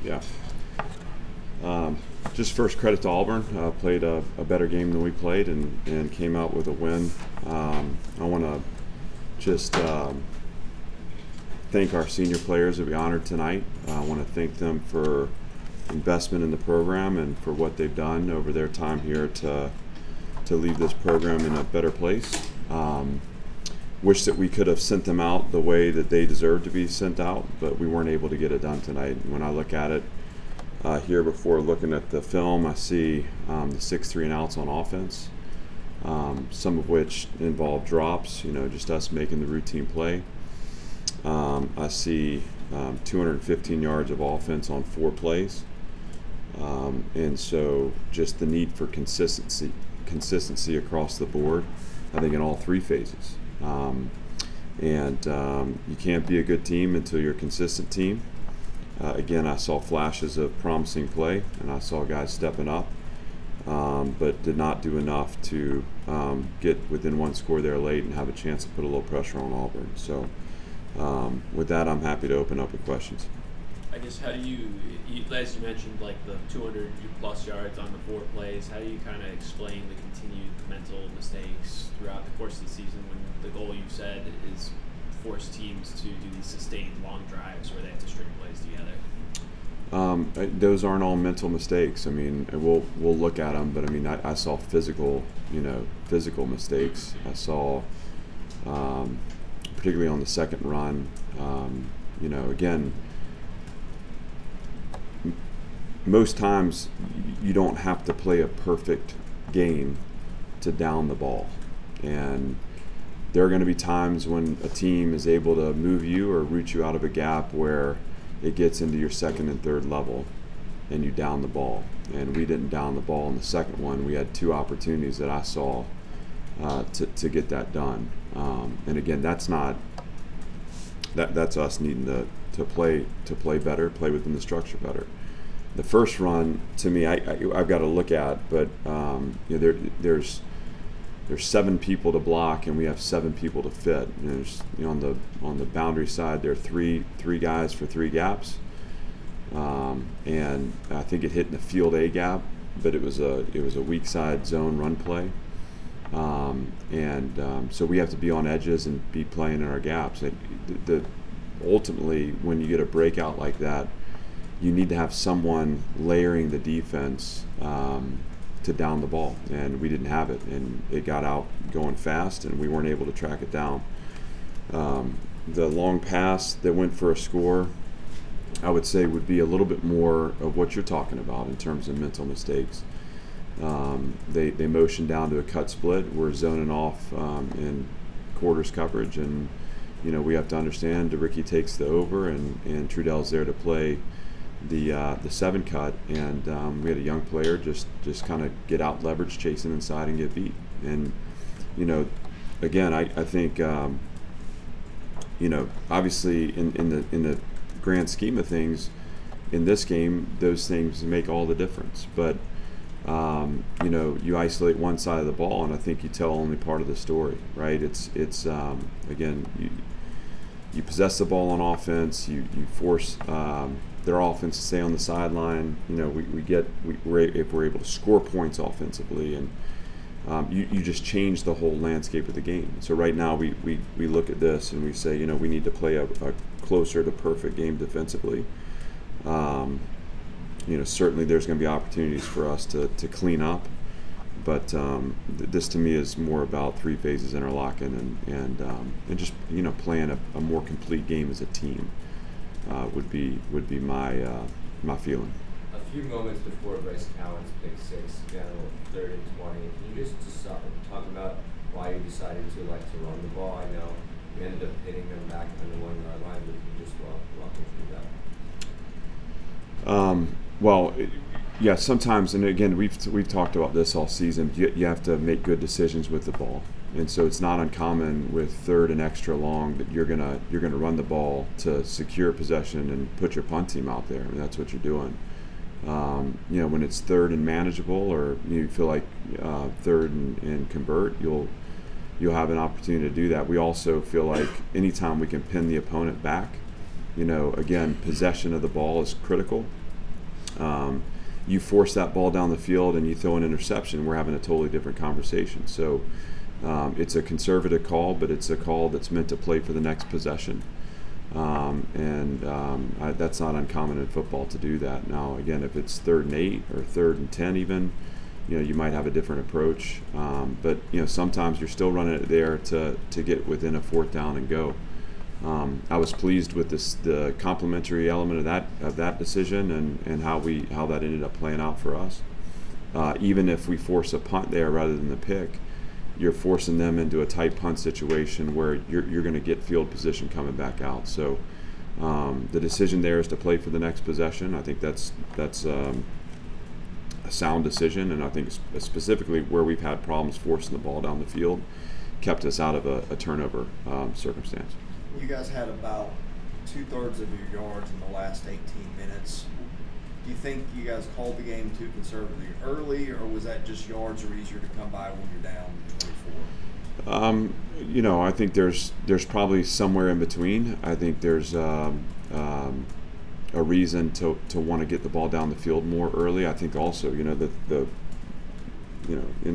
Yeah. Just first credit to Auburn. Played a better game than we played and came out with a win. I want to just thank our senior players that we honored tonight. I want to thank them for investment in the program and for what they've done over their time here to leave this program in a better place. Wish that we could have sent them out the way that they deserve to be sent out, but we weren't able to get it done tonight. When I look at it here before looking at the film, I see the 6 3 and outs on offense, some of which involve drops, just us making the routine play. I see 215 yards of offense on 4 plays. And so just the need for consistency across the board, I think in all 3 phases. You can't be a good team until you're a consistent team. Again, I saw flashes of promising play, and I saw guys stepping up, but did not do enough to get within 1 score there late and have a chance to put a little pressure on Auburn. So with that, I'm happy to open up with questions. I guess how do you, as you mentioned, like the 200-plus yards on the 4 plays, how do you kind of explain the continued mental mistakes throughout the course of the season when the goal, you said, is force teams to do these sustained long drives where they have to string plays together? Those aren't all mental mistakes. I mean, we'll look at them, but I mean, I saw physical mistakes. I saw, particularly on the second run, again, most times you don't have to play a perfect game to down the ball, and there are going to be times when a team is able to move you or root you out of a gap where it gets into your second and third level and you down the ball. And we didn't down the ball in the second one. We had 2 opportunities that I saw to get that done. And again, that's us needing to play better, play within the structure better. The first run, to me, I've got to look at, but there's 7 people to block, and we have 7 people to fit. And there's on the boundary side, there are three guys for 3 gaps, and I think it hit in the field A gap, but it was a weak side zone run play, so we have to be on edges and be playing in our gaps. Ultimately, when you get a breakout like that, you need to have someone layering the defense to down the ball, and we didn't have it, and it got out going fast, and we weren't able to track it down. The long pass that went for a score, I would say, would be a little bit more of what you're talking about in terms of mental mistakes. They motioned down to a cut split. We're zoning off in quarters coverage, and we have to understand DeRicky takes the over, and Trudell's there to play the 7 cut, and we had a young player just kind of get out leverage, chasing inside and get beat. And again, I think obviously in the grand scheme of things, in this game, those things make all the difference. But you isolate one side of the ball, and I think you tell only part of the story, right? It's again, you possess the ball on offense, you force their offense to stay on the sideline. If we're able to score points offensively, and you just change the whole landscape of the game. So right now we look at this and we say, we need to play a closer to perfect game defensively. Certainly there's going to be opportunities for us to clean up, but this to me is more about 3 phases interlocking and just playing a more complete game as a team. Would be my feeling. A few moments before Bryce Cowan's pick 6, you know, 3rd and 20. Can you just talk about why you decided to run the ball? I know you ended up hitting them back on the 1-yard line, but you just walk me through that. Yeah, sometimes, and again, we've talked about this all season. You have to make good decisions with the ball, and so it's not uncommon with 3rd and extra long that you're gonna run the ball to secure possession and put your punt team out there. I mean, that's what you're doing. When it's 3rd and manageable, or you feel like 3rd and convert, you'll have an opportunity to do that. We also feel like anytime we can pin the opponent back, again, possession of the ball is critical. You force that ball down the field and you throw an interception, we're having a totally different conversation. So it's a conservative call, but it's a call that's meant to play for the next possession. That's not uncommon in football to do that. Now, again, if it's 3rd and 8 or 3rd and 10 even, you might have a different approach. But sometimes you're still running it there to get within a 4th down and go. I was pleased with the complementary element of that decision and how that ended up playing out for us. Even if we force a punt there rather than the pick, you're forcing them into a tight punt situation where you're going to get field position coming back out. So the decision there is to play for the next possession. I think that's a sound decision, and I think specifically where we've had problems forcing the ball down the field kept us out of a turnover circumstance. You guys had about 2/3 of your yards in the last 18 minutes. Do you think you guys called the game too conservatively early, or was that just yards are easier to come by when you're down 24? I think there's probably somewhere in between. I think there's a reason to want to get the ball down the field more early. I think also, in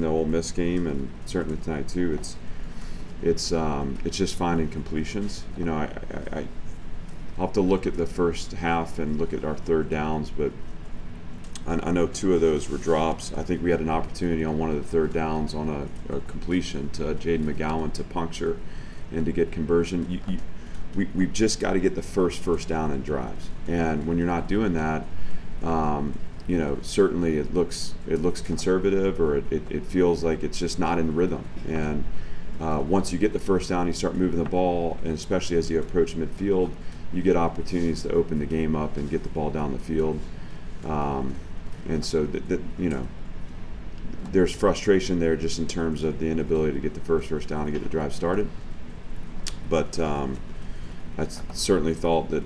the Ole Miss game and certainly tonight too, it's just finding completions. I'll have to look at the first half and look at our 3rd downs, but I know 2 of those were drops. I think we had an opportunity on one of the 3rd downs on a completion to Jaden McGowan to puncture and to get conversion. We've just got to get the first down in drives, and when you're not doing that, certainly it looks conservative, or it feels like it's just not in rhythm. And once you get the first down, you start moving the ball, and especially as you approach midfield, you get opportunities to open the game up and get the ball down the field. And so there's frustration there just in terms of the inability to get the first down and get the drive started. But I certainly thought that,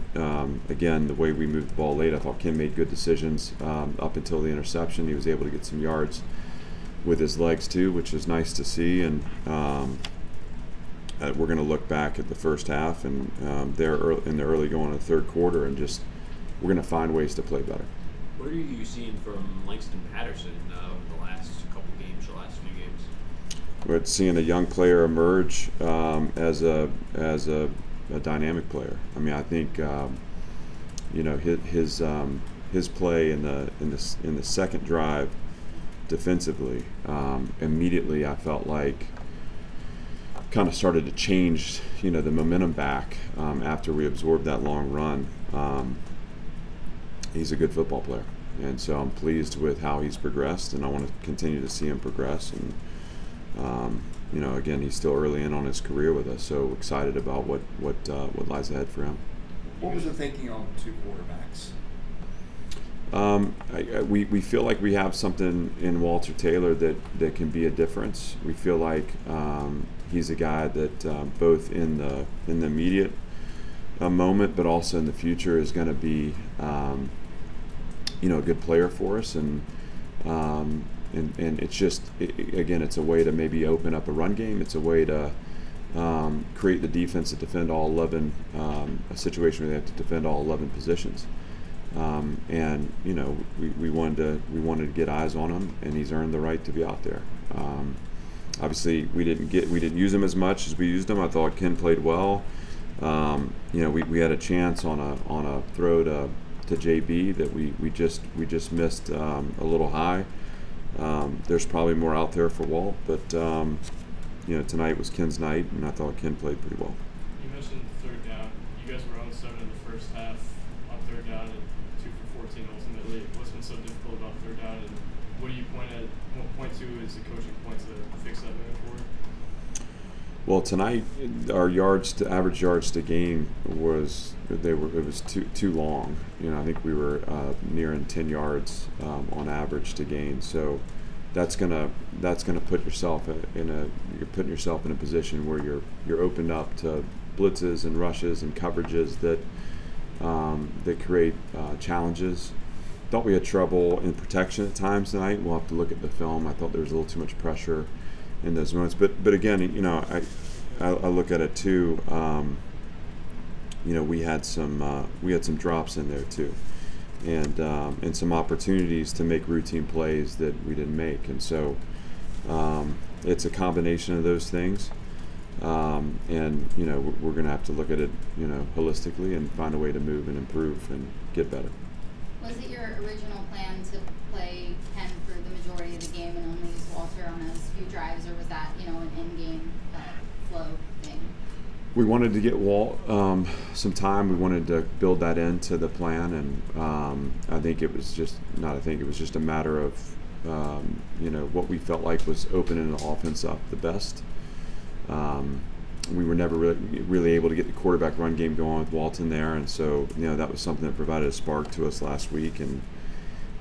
again, the way we moved the ball late, I thought Ken made good decisions up until the interception. He was able to get some yards with his legs too, which is nice to see. And we're going to look back at the first half and in the early going of the 3rd quarter, and just we're going to find ways to play better. What are you seeing from Langston Patterson over the last couple games, the last few games? We're seeing a young player emerge as a dynamic player. I mean, I think his play in the 2nd drive defensively, immediately I felt like kind of started to change, the momentum back after we absorbed that long run. He's a good football player, and so I'm pleased with how he's progressed, and I want to continue to see him progress. And again, he's still early in on his career with us, so excited about what lies ahead for him. What was the thinking on 2 quarterbacks? We feel like we have something in Walter Taylor that can be a difference. We feel like he's a guy that both in the immediate moment, but also in the future is going to be a good player for us, and it's just again, it's a way to maybe open up a run game. It's a way to create the defense to defend all 11, a situation where they have to defend all 11 positions. We wanted to get eyes on him, and he's earned the right to be out there. Obviously, we didn't use him as much as we used him. I thought Ken played well. We had a chance on a throw to JB that we just missed a little high. There's probably more out there for Walt, but tonight was Ken's night, and I thought Ken played pretty well. You mentioned 3rd down. You guys were 0-7 in the first half on 3rd down and 2 for 14 ultimately. What's been so difficult about 3rd down, and what do you point to as the coaching point to fix that moving forward? Well, tonight our average yards to gain was too long. I think we were nearing 10 yards on average to gain. So that's gonna put yourself you're putting yourself in a position where you're opened up to blitzes and rushes and coverages that create challenges. Thought we had trouble in protection at times tonight. We'll have to look at the film. I thought there was a little too much pressure in those moments. But again, I look at it too. We had some drops in there too, and some opportunities to make routine plays that we didn't make. And so it's a combination of those things. And we're going to have to look at it holistically and find a way to move and improve and get better. Was it your original plan to play Ken for the majority of the game and only use Walter on those few drives, or was that an in-game flow thing? We wanted to get Walt some time. We wanted to build that into the plan, and I think it was just it was just a matter of what we felt like was opening the offense up the best. We were never really able to get the quarterback run game going with Walton there, and so that was something that provided a spark to us last week, and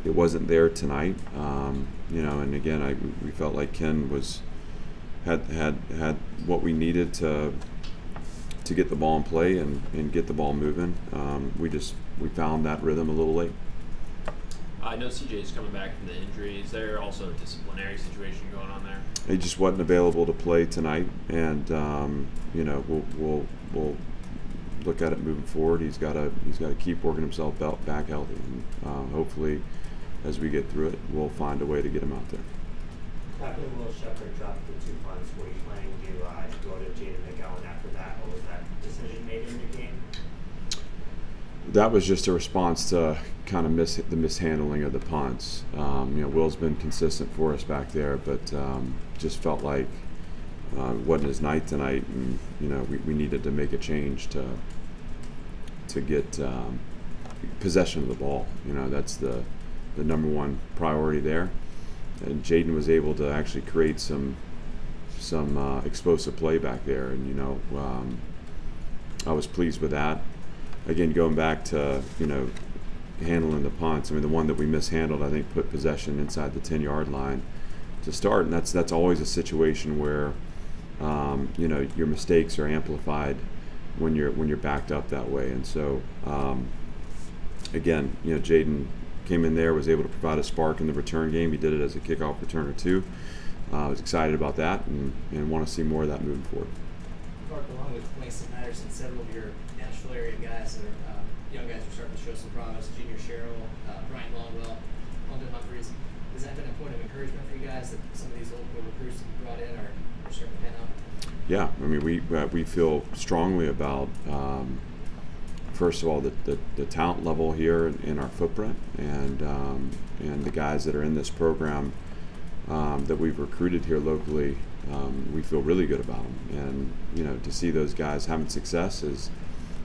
it wasn't there tonight. And again, we felt like Ken had what we needed to get the ball in play and get the ball moving. We found that rhythm a little late. I know CJ's coming back from the injury. Is there also a disciplinary situation going on there? He just wasn't available to play tonight, and we'll look at it moving forward. He's got to keep working himself back healthy, and hopefully, as we get through it, we'll find a way to get him out there. After Will Shepherd dropped the 2 punts, were you planning to go to Jaden McGowan after that, or was that decision made in the game? That was just a response to kind of the mishandling of the punts. Will's been consistent for us back there, but just felt like it wasn't his night tonight, and we needed to make a change to get possession of the ball. That's the number one priority there. And Jaden was able to actually create some explosive play back there, and I was pleased with that. Again, going back to handling the punts, the one that we mishandled, I think, put possession inside the 10-yard line to start, and that's always a situation where your mistakes are amplified when you're backed up that way. And so again, Jaden came in there, was able to provide a spark in the return game. He did it as a kickoff returner too. I was excited about that and want to see more of that moving forward. Clark, along with Mason Patterson, several of your Nashville area guys that are young guys are starting to show some promise. Junior Sherrill, Brian Longwell, London Humphreys. Has that been a point of encouragement for you guys that some of these local recruits that you brought in are starting to pan out? Yeah, we feel strongly about first of all the talent level here in our footprint, and the guys that are in this program that we've recruited here locally. We feel really good about them, and to see those guys having success is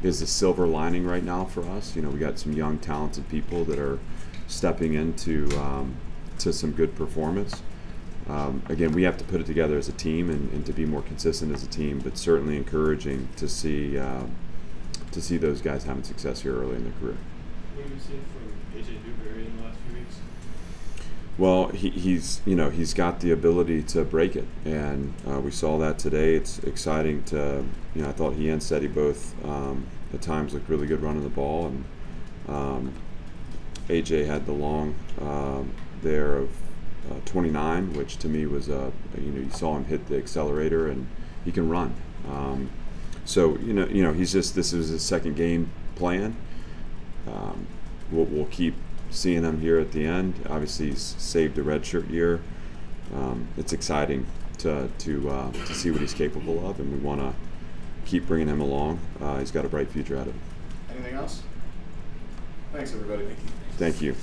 a silver lining right now for us. We got some young talented people that are stepping into to some good performance. Again, we have to put it together as a team and to be more consistent as a team, but certainly encouraging to see those guys having success here early in their career. What have you seen from AJ Newberry in the last few weeks? Well, he's got the ability to break it, and we saw that today. It's exciting to I thought he and Seti both at times looked really good running the ball, and AJ had the long there of 29, which to me was you saw him hit the accelerator, and he can run. So he's just, this is his second game playing. We'll keep seeing him here at the end. Obviously, he's saved a redshirt year. It's exciting to see what he's capable of, and we want to keep bringing him along. He's got a bright future out of him. Anything else? Thanks, everybody. Thank you.